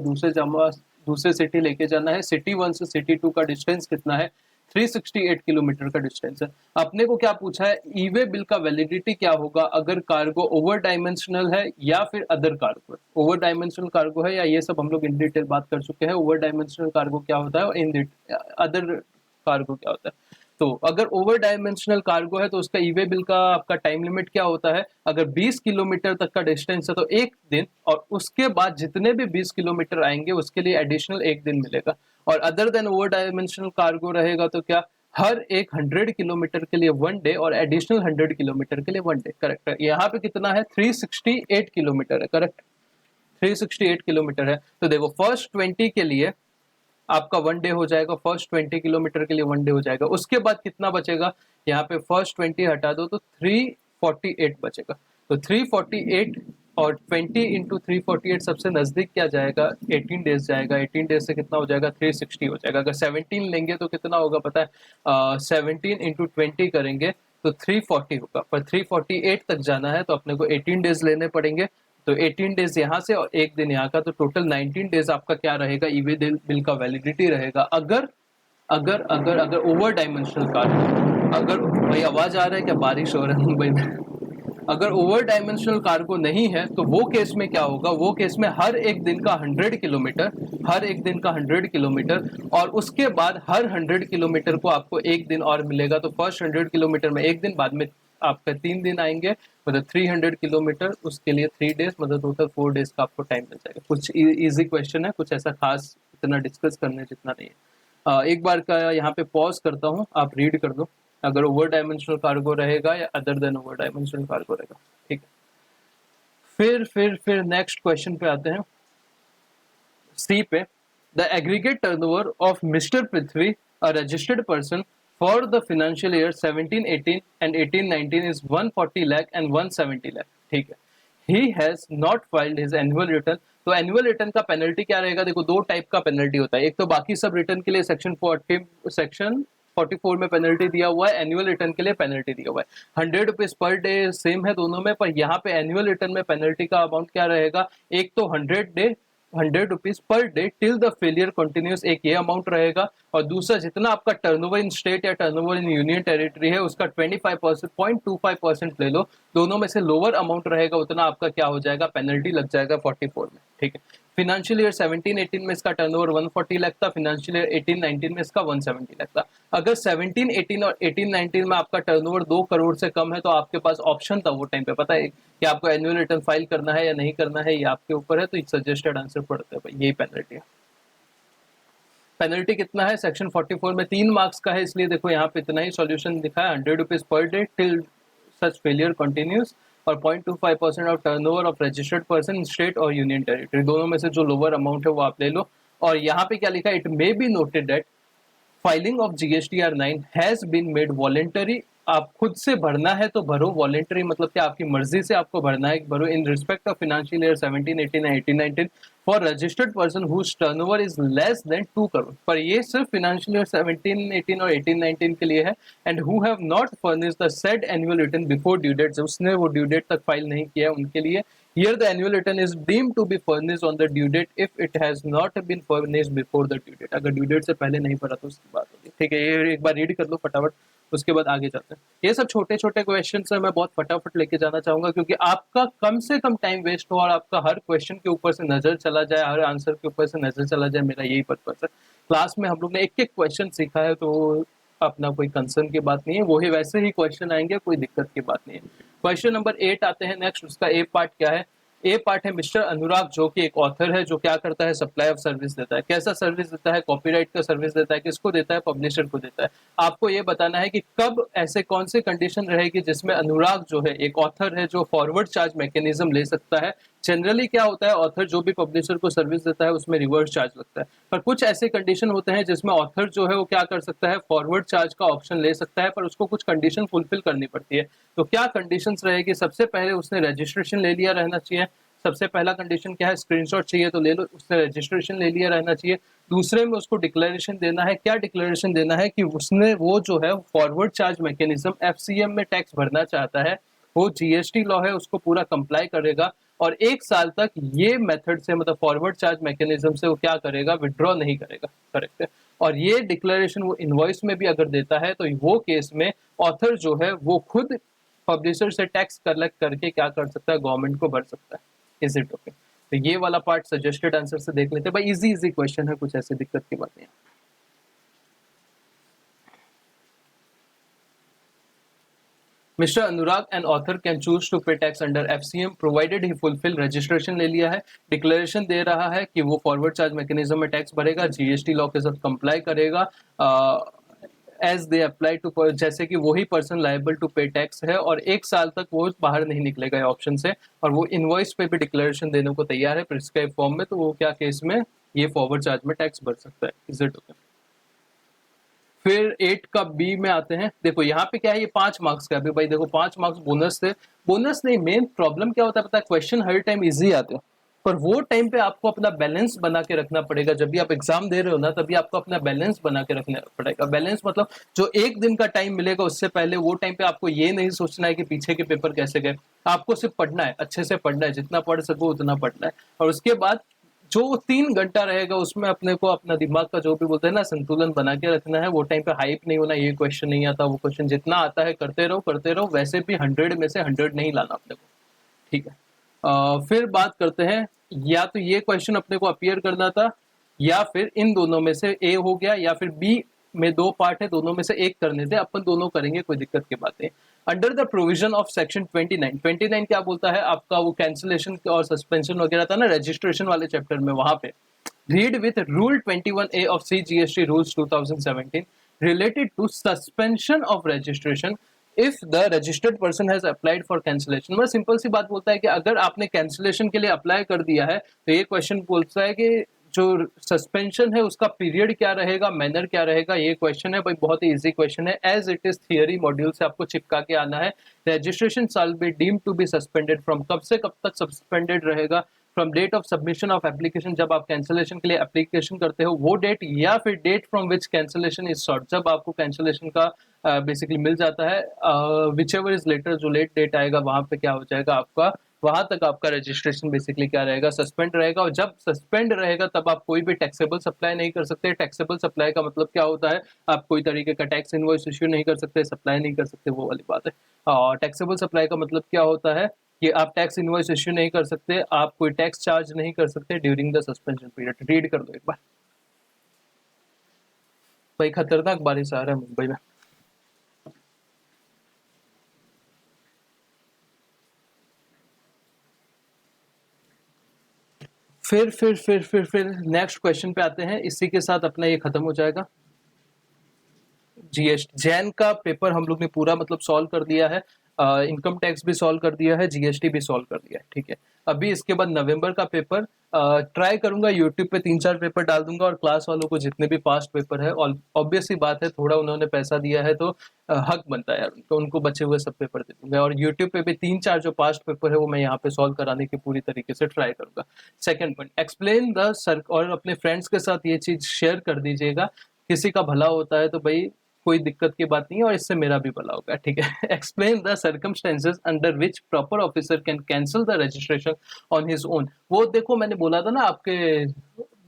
दूसरे सिटी लेके जाना है। सिटी 1 से सिटी 2 का डिस्टेंस कितना है, 368 किलोमीटर का डिस्टेंस है। अपने को क्या पूछा है, ई वे बिल का वैलिडिटी क्या होगा अगर कार्गो ओवर डायमेंशनल है या फिर अदर कार्गो है। ओवर डायमेंशनल कार्गो है या ये सब हम लोग इन डिटेल बात कर चुके हैं, ओवर डायमेंशनल कार्गो क्या होता है और इन अदर कार्गो क्या होता है। तो अगर ओवर डायमेंशनल कार्गो है तो उसका ईवे बिल का आपका टाइम लिमिट क्या होता है, अगर 20 किलोमीटर तक का डिस्टेंस है तो 1 दिन, और उसके बाद जितने भी 20 किलोमीटर आएंगे उसके लिए एडिशनल 1 दिन मिलेगा। और other than over dimensional cargo रहेगा तो क्या, हर एक 100 किलोमीटर के लिए 1 डे और एडिशनल 100 किलोमीटर के लिए 1 डे। करेक्ट है, यहाँ पे कितना है, 368 किलोमीटर है। करेक्ट, 368 किलोमीटर है। तो देखो फर्स्ट 20 के लिए आपका 1 डे हो जाएगा, फर्स्ट 20 किलोमीटर के लिए 1 डे हो जाएगा। उसके बाद कितना बचेगा, यहाँ पे फर्स्ट 20 हटा दो तो 348 बचेगा। तो 348 और 20 इंटू 348 सबसे नजदीक क्या जाएगा, 18 डेज जाएगा। 18 डेज से कितना हो जाएगा, 360 हो जाएगा। अगर 17 लेंगे तो कितना होगा पता है, 17 इंटू 20 करेंगे तो 340 होगा, पर 348 तक जाना है तो अपने को 18 डेज लेने पड़ेंगे। तो 18 डेज यहाँ से और 1 दिन यहाँ का, तो टोटल 19 डेज आपका क्या रहेगा, ईवे बिल का वैलिडिटी रहेगा। अगर अगर अगर अगर ओवर डायमेंशनल कार्गो, अगर भाई आवाज आ रहा है क्या, बारिश हो रहा है मुंबई में। अगर ओवर डायमेंशनल कार्गो नहीं है तो वो केस में क्या होगा, वो केस में हर एक दिन का 100 किलोमीटर, हर एक दिन का 100 किलोमीटर, और उसके बाद हर 100 किलोमीटर को आपको 1 दिन और मिलेगा। तो फर्स्ट 100 किलोमीटर में 1 दिन, बाद में आपका 3 दिन आएंगे, मतलब 300 किलोमीटर, उसके लिए 3 डेज, मतलब टोटल 4 डेज का आपको टाइम मिल जाएगा। कुछ इजी क्वेश्चन है, कुछ ऐसा खास इतना डिस्कस करने जितना नहीं है। एक बार का यहाँ पे पॉज करता हूँ, आप रीड कर दो, अगर ओवर डायमेंशनल कार्गो रहेगा या other than over dimensional cargo रहेगा। ठीक है, फिर नेक्स्ट क्वेश्चन पे आते हैं, सी पे। The aggregate turnover of mister Prithvi a registered person for the financial year 17-18 and 18-19 is 140 lakh and 170 lakh. ठीक है, he has not filed his annual return. तो एनुअल रिटर्न का पेनल्टी क्या रहेगा, देखो 2 टाइप का पेनल्टी होता है। एक तो बाकी सब रिटर्न के लिए सेक्शन 44 में पेनल्टी दिया हुआ है, एनुअल रिटर्न के लिए पेनल्टी दिया हुआ है। 100 रुपीज पर डे सेम है दोनों में, पर यहाँ पे एनुअल रिटर्न में पेनल्टी का अमाउंट क्या रहेगा, एक तो 100 rupees per day till the failure continuous, एक ये अमाउंट रहेगा। और दूसरा, जितना आपका टर्नओवर इन स्टेट या टर्नओवर इन यूनियन टेरिटरी है उसका 25%, 0.25% ले लो, दोनों में से लोअर अमाउंट रहेगा उतना आपका क्या हो जाएगा, पेनल्टी लग जाएगा 44 में। ठीक है, फिनेंशियल ईयर 17-18 में इसका टर्नओवर 140 लाख था, फिनेंशियल ईयर 18-19 में इसका 170 लाख था। अगर 17-18 और 18-19 में आपका टर्नओवर 2 करोड़ से कम है तो आपके पास ऑप्शन था वो टाइम पे, पता है कि आपको एनुअल रिटर्न फाइल करना है या नहीं करना है, ये आपके ऊपर है। तो सजेस्टेड आंसर पढ़ते हैं, यही पेनल्टी है। पेनल्टी कितना है, सेक्शन 44 में 3 मार्क्स का है, इसलिए देखो यहाँ पे इतना ही सॉल्यूशन दिखा है, 100 रुपीज पर डे टिल सच फेलियर कंटिन्यूस, और 0.25% of turnover of registered person in state और यूनियन टेरिटरी, दोनों में से जो लोअर अमाउंट है वो आप ले लो। और यहाँ पे क्या लिखा है, it may be noted that filing of GSTR 9 has been made voluntary. आप खुद से भरना है तो भरो, वॉलेंटरी मतलब कि आपकी मर्जी से आपको भरना है, भरो, in respect of financial year 17-18 and 18-19 for registered person whose turnover is less than 2 crore. पर ये सिर्फ फाइनेंशियल ईयर 17-18 और 18-19 के लिए है, and who have not furnished the said annual return before due date, उसने वो ड्यू डेट तक फाइल नहीं किया है उनके लिए। Here the annual return is deemed to be furnished on the due date if it has not been furnished before the due date। अगर ड्यू डेट से पहले नहीं भरा तो उसकी बात होगी। ठीक है, ये एक बार रीड कर लो फटाफट, उसके बाद आगे चलते हैं। ये सब छोटे छोटे क्वेश्चन है, मैं बहुत फटाफट लेके जाना चाहूंगा क्योंकि आपका कम से कम टाइम वेस्ट हो और आपका हर क्वेश्चन के ऊपर से नजर चला जाए, हर आंसर के ऊपर से नजर चला जाए, मेरा यही पर्पस है। क्लास में हम लोग ने एक एक क्वेश्चन सीखा है तो अपना कोई कंसर्न की बात नहीं है, वो ही वैसे ही क्वेश्चन आएंगे, कोई दिक्कत की बात नहीं है। क्वेश्चन नंबर 8 आते हैं नेक्स्ट, उसका ए पार्ट क्या है, ए पार्ट है मिस्टर अनुराग, जो कि एक ऑथर है, जो क्या करता है, सप्लाई ऑफ सर्विस देता है। कैसा सर्विस देता है? कॉपीराइट का सर्विस देता है। किसको देता है? पब्लिशर को देता है। आपको ये बताना है कि कब ऐसे कौन से कंडीशन रहेगी जिसमें अनुराग जो है, एक ऑथर है, जो फॉरवर्ड चार्ज मैकेनिज्म ले सकता है। जनरली क्या होता है, ऑथर जो भी पब्लिशर को सर्विस देता है उसमें रिवर्स चार्ज लगता है, पर कुछ ऐसे कंडीशन होते हैं जिसमें ऑथर जो है वो क्या कर सकता है, फॉरवर्ड चार्ज का ऑप्शन ले सकता है, पर उसको कुछ कंडीशन फुलफिल करनी पड़ती है। तो क्या कंडीशंस रहेगी? सबसे पहले उसने रजिस्ट्रेशन ले लिया रहना चाहिए। सबसे पहला कंडीशन क्या है? स्क्रीनशॉट चाहिए तो ले लो, उसने रजिस्ट्रेशन ले लिया रहना चाहिए। दूसरे में उसको डिक्लेरेशन देना है। क्या डिक्लेरेशन देना है? कि उसने वो जो है फॉरवर्ड चार्ज मैकेनिज्म एफसीएम में टैक्स भरना चाहता है, वो जीएसटी लॉ है उसको पूरा कंप्लाई करेगा, और 1 साल तक ये मेथड से, मतलब फॉरवर्ड चार्ज मैकेनिज्म से वो क्या करेगा, विड्रॉ नहीं करेगा। करेक्ट है। और ये डिक्लेरेशन वो इनवॉइस में भी अगर देता है तो वो केस में ऑथर जो है वो खुद पब्लिशर से टैक्स कलेक्ट करके क्या कर सकता है, गवर्नमेंट को भर सकता है। Is it okay? तो ये वाला पार्ट सजेस्टेड आंसर से देख लेते हैं भाई। इजी इजी क्वेश्चन है, कुछ ऐसी दिक्कत की बात नहीं है। Mister Anurag an author can choose to pay tax under FCM provided he fulfil. Registration ले लिया है, डिक्लेरेशन दे रहा है कि वो फॉरवर्ड चार्ज मैकेनिज्म में टैक्स भरेगा, जीएसटी लॉ के साथ कंप्लाई करेगा, एज दे अप्लाई टू, जैसे कि वही person liable to pay tax है, और 1 साल तक वो बाहर नहीं निकलेगा ऑप्शन से, और वो इनवॉइस पे भी डिक्लेरेशन देने को तैयार है प्रिस्क्राइब फॉर्म में, तो वो क्या केस में ये फॉरवर्ड चार्ज में टैक्स भर सकता है। Is it okay? फिर 8 का बी में आते हैं। देखो यहाँ पे क्या है, ये 5 मार्क्स का है भाई। देखो 5 मार्क्स बोनस थे, बोनस नहीं, मेन प्रॉब्लम क्या होता है पता है, क्वेश्चन हर टाइम इजी आते हैं, पर वो टाइम पे आपको अपना बैलेंस बना के रखना पड़ेगा। जब भी आप एग्जाम दे रहे हो ना, तभी आपको अपना बैलेंस बना के रखना पड़ेगा। बैलेंस मतलब जो 1 दिन का टाइम मिलेगा उससे पहले वो टाइम पे आपको ये नहीं सोचना है कि पीछे के पेपर कैसे गए। आपको सिर्फ पढ़ना है, अच्छे से पढ़ना है, जितना पढ़ सको उतना पढ़ना है, और उसके बाद जो 3 घंटा रहेगा उसमें अपने को अपना दिमाग का जो भी बोलते हैं ना संतुलन बना के रखना है। वो टाइम पे हाइप नहीं होना, ये क्वेश्चन नहीं आता, वो क्वेश्चन, जितना आता है करते रहो। वैसे भी 100 में से 100 नहीं लाना अपने को, ठीक है। फिर बात करते हैं, या तो ये क्वेश्चन अपने को अपीयर करना था, या फिर इन दोनों में से ए हो गया, या फिर बी में 2 पार्ट है, दोनों में से एक करने थे, अपन दोनों करेंगे, कोई दिक्कत की बात नहीं। Under the provision of section 29 क्या बोलता है आपका, वो कैंसिलेशन और सस्पेंशन वगैरह था ना रजिस्ट्रेशन वाले चैप्टर में, वहां पे read with rule 21A of CGST rules 2017 related to suspension of registration if the registered person has applied for cancellation। मतलब सिंपल सी बात बोलता है कि अगर आपने कैंसिलेशन के लिए अप्लाई कर दिया है, तो ये क्वेश्चन बोलता है कि जो सस्पेंशन है उसका पीरियड क्या रहेगा, मैनर क्या रहेगा। ये क्वेश्चन है भाई, बहुत ही इजी क्वेश्चन है, as it is theory module से आपको चिपका के आना है। Registration shall be deemed to be suspended from, कब से कब तक सस्पेंडेड रहेगा, from date of submission of application, जब आप कैंसिलेशन के लिए एप्लीकेशन करते हो वो डेट, या फिर date from which cancellation is sought, जब आपको कैंसिलेशन का बेसिकली मिल जाता है, विच एवर इज लेटर, जो लेट डेट आएगा वहां पे क्या हो जाएगा आपका, वहां तक आपका रजिस्ट्रेशन बेसिकली क्या रहेगा, सस्पेंड रहेगा। और जब सस्पेंड रहेगा तब आप कोई भी टैक्सेबल सप्लाई नहीं कर सकते। टैक्सेबल सप्लाई का मतलब क्या होता है, आप कोई तरीके का टैक्स इनवॉइस इश्यू नहीं कर सकते, सप्लाई नहीं कर सकते, वो वाली बात है। और टैक्सेबल सप्लाई का मतलब क्या होता है कि आप टैक्स इनवॉइस इश्यू नहीं कर सकते, आप कोई टैक्स चार्ज नहीं कर सकते during the suspension period. Read कर दो एक बार भाई, खतरनाक बारिश आ रहा है मुंबई में। फिर नेक्स्ट क्वेश्चन पे आते हैं, इसी के साथ अपना ये खत्म हो जाएगा। जीएसटी जैन का पेपर हम लोग ने पूरा मतलब सॉल्व कर दिया है, इनकम टैक्स भी सॉल्व कर दिया है, जीएसटी भी सॉल्व कर दिया है, ठीक है। अभी इसके बाद नवंबर का पेपर ट्राई करूंगा, यूट्यूब पे 3-4 पेपर डाल दूंगा, और क्लास वालों को जितने भी पास्ट पेपर है, और ऑब्वियस सी बात है थोड़ा उन्होंने पैसा दिया है तो हक बनता है यार, तो उनको बचे हुए सब पेपर दे दूंगा। और यूट्यूब पे भी 3-4 जो पास्ट पेपर है वो मैं यहाँ पे सॉल्व कराने की पूरी तरीके से ट्राई करूंगा। Second point, explain the sir, और अपने फ्रेंड्स के साथ ये चीज शेयर कर दीजिएगा, किसी का भला होता है तो भाई कोई दिक्कत की बात नहीं है, और इससे मेरा भी भला होगा, ठीक है। Explain the circumstances under which proper officer can cancel the registration on his own. वो देखो मैंने बोला था ना आपके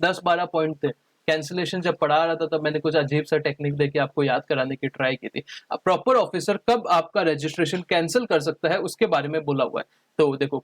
10-12 पॉइंट थे, कैंसिलेशन जब पढ़ा रहा था तब मैंने कुछ अजीब सा टेक्निक देके आपको याद कराने की ट्राई की थी। प्रॉपर ऑफिसर कब आपका रजिस्ट्रेशन कैंसिल कर सकता है उसके बारे में बोला हुआ है। तो देखो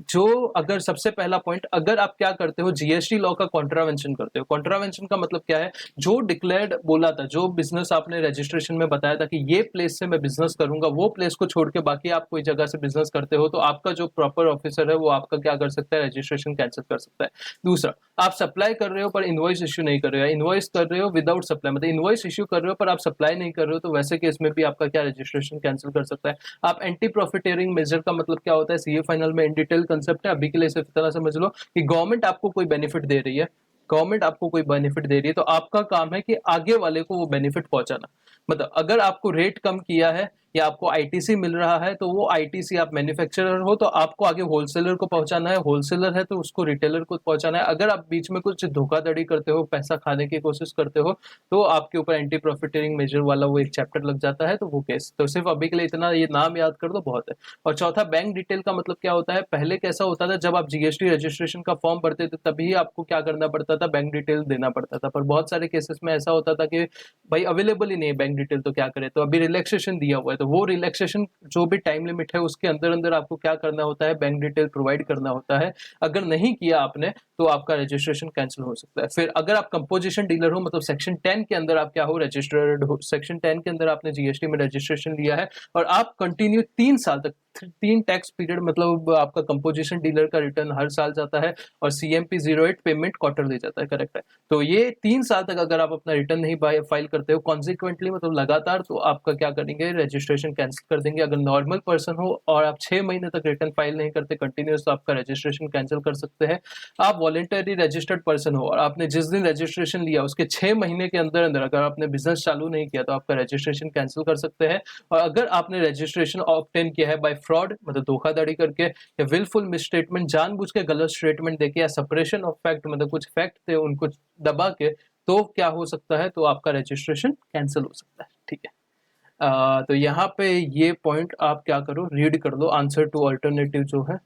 जो अगर सबसे पहला पॉइंट, अगर आप क्या करते हो, जीएसटी लॉ का कॉन्ट्रावेंशन करते हो। कॉन्ट्रावेंशन का मतलब क्या है, जो डिक्लेयर्ड बोला था, जो बिजनेस आपने रजिस्ट्रेशन में बताया था कि ये प्लेस से मैं बिजनेस करूंगा, वो प्लेस को छोड़ के बाकी आप कोई जगह से बिजनेस करते हो, तो आपका जो प्रॉपर ऑफिसर है वो आपका क्या कर सकता है, रजिस्ट्रेशन कैंसिल कर सकता है। दूसरा, आप सप्लाई कर रहे हो पर इनवॉइस इश्यू नहीं कर रहे हो, इनवॉइस कर रहे हो विदाउट सप्लाई, मतलब इनवॉइस इश्यू कर रहे हो पर आप सप्लाई नहीं कर रहे हो, तो वैसे केस में भी आपका क्या रजिस्ट्रेशन कैंसिल कर सकता है। आप एंटी प्रॉफिटेरिंग मेजर का मतलब क्या होता है, सीए फाइनल में इन डिटेल कंसेप्ट है, अभी के लिए सिर्फ इतना समझ लो कि गवर्नमेंट आपको कोई बेनिफिट दे रही है, गवर्नमेंट आपको कोई बेनिफिट दे रही है, तो आपका काम है कि आगे वाले को वो बेनिफिट पहुंचाना। मतलब अगर आपको रेट कम किया है या आपको आईटीसी मिल रहा है, तो वो आईटीसी, आप मैन्युफैक्चरर हो तो आपको आगे होलसेलर को पहुंचाना है, होलसेलर है तो उसको रिटेलर को पहुंचाना है। अगर आप बीच में कुछ धोखाधड़ी करते हो, पैसा खाने की कोशिश करते हो, तो आपके ऊपर एंटी प्रॉफिटियरिंग मेजर वाला वो एक चैप्टर लग जाता है, तो वो केस, तो सिर्फ अभी के लिए इतना ये नाम याद कर दो, बहुत है। और चौथा, बैंक डिटेल का मतलब क्या होता है, पहले कैसा होता था, जब आप जीएसटी रजिस्ट्रेशन का फॉर्म भरते थे तभी आपको क्या करना पड़ता था, बैंक डिटेल देना पड़ता था, पर बहुत सारे केसेस में ऐसा होता था कि भाई अवेलेबल ही नहीं है बैंक डिटेल, तो क्या करें, तो अभी रिलैक्सेशन दिया हुआ है, तो वो रिलैक्सेशन जो भी टाइम लिमिट है उसके अंदर अंदर आपको क्या करना होता है, बैंक डिटेल प्रोवाइड करना होता है। अगर नहीं किया आपने तो आपका रजिस्ट्रेशन कैंसिल हो सकता है। फिर अगर आप कंपोजिशन डीलर हो, मतलब सेक्शन 10 के अंदर आप क्या हो, रजिस्टर्ड हो, सेक्शन 10 के अंदर आपने जीएसटी में रजिस्ट्रेशन लिया है और आप कंटिन्यू 3 साल तक, 3 टैक्स पीरियड, मतलब आपका कंपोजिशन डीलर का रिटर्न हर साल जाता है और सीएमपी 08 पेमेंट क्वार्टरली जाता है, करेक्ट है। तो ये 3 साल तक अगर आप अपना रिटर्न नहीं फाइल करते हो कॉन्सिक्वेंटली, मतलब लगातार, तो आपका क्या करेंगे, रजिस्ट्रेशन कैंसिल कर देंगे। अगर नॉर्मल पर्सन हो और आप 6 महीने तक रिटर्न फाइल नहीं करते कंटिन्यूस, तो आपका रजिस्ट्रेशन कैंसिल कर सकते हैं। आप वॉलेंटरी रजिस्टर्ड पर्सन हो और आपने जिस दिन रजिस्ट्रेशन लिया उसके 6 महीने के अंदर अंदर अगर आपने बिजनेस चालू नहीं किया, तो आपका रजिस्ट्रेशन कैंसिल कर सकते हैं। और अगर आपने रजिस्ट्रेशन ऑब्टेन किया है बाय फ्रॉड, मतलब धोखाधड़ी करके या विलफुल मिसस्टेटमेंट, जानबूझ के गलत स्टेटमेंट देके, या सप्रेशन ऑफ फैक्ट, मतलब कुछ फैक्ट थे उनको दबा के, तो क्या हो सकता है, तो आपका रजिस्ट्रेशन कैंसिल हो सकता है, ठीक है। तो यहाँ पे ये पॉइंट आप क्या करो, रीड कर लो, आंसर टू अल्टरनेटिव जो है।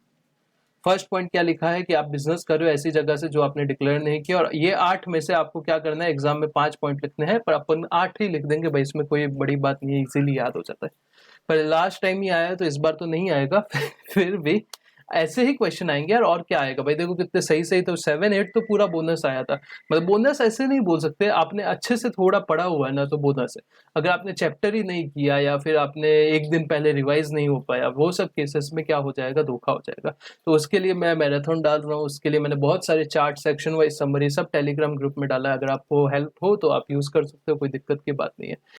फर्स्ट पॉइंट क्या लिखा है कि आप बिजनेस कर रहे हो ऐसी जगह से जो आपने डिक्लेयर नहीं किया, और ये 8 में से आपको क्या करना है, एग्जाम में 5 पॉइंट लिखने हैं, पर अपन 8 ही लिख देंगे भाई, इसमें कोई बड़ी बात नहीं है, इजीली याद हो जाता है। पर लास्ट टाइम ही आया तो इस बार तो नहीं आएगा फिर भी ऐसे ही क्वेश्चन आएंगे यार, और क्या आएगा भाई, देखो कितने सही सही, तो 7 8 तो पूरा बोनस आया था। मतलब बोनस ऐसे नहीं बोल सकते, आपने अच्छे से थोड़ा पढ़ा हुआ है ना तो बोनस है। अगर आपने चैप्टर ही नहीं किया या फिर आपने एक दिन पहले रिवाइज नहीं हो पाया, वो सब केसेस में क्या हो जाएगा, धोखा हो जाएगा। तो उसके लिए मैं मैराथन डाल रहा हूँ, उसके लिए मैंने बहुत सारे चार्ट, सेक्शन वाइज समरी सब टेलीग्राम ग्रुप में डाला है, अगर आपको हेल्प हो तो आप यूज कर सकते हो, कोई दिक्कत की बात नहीं है।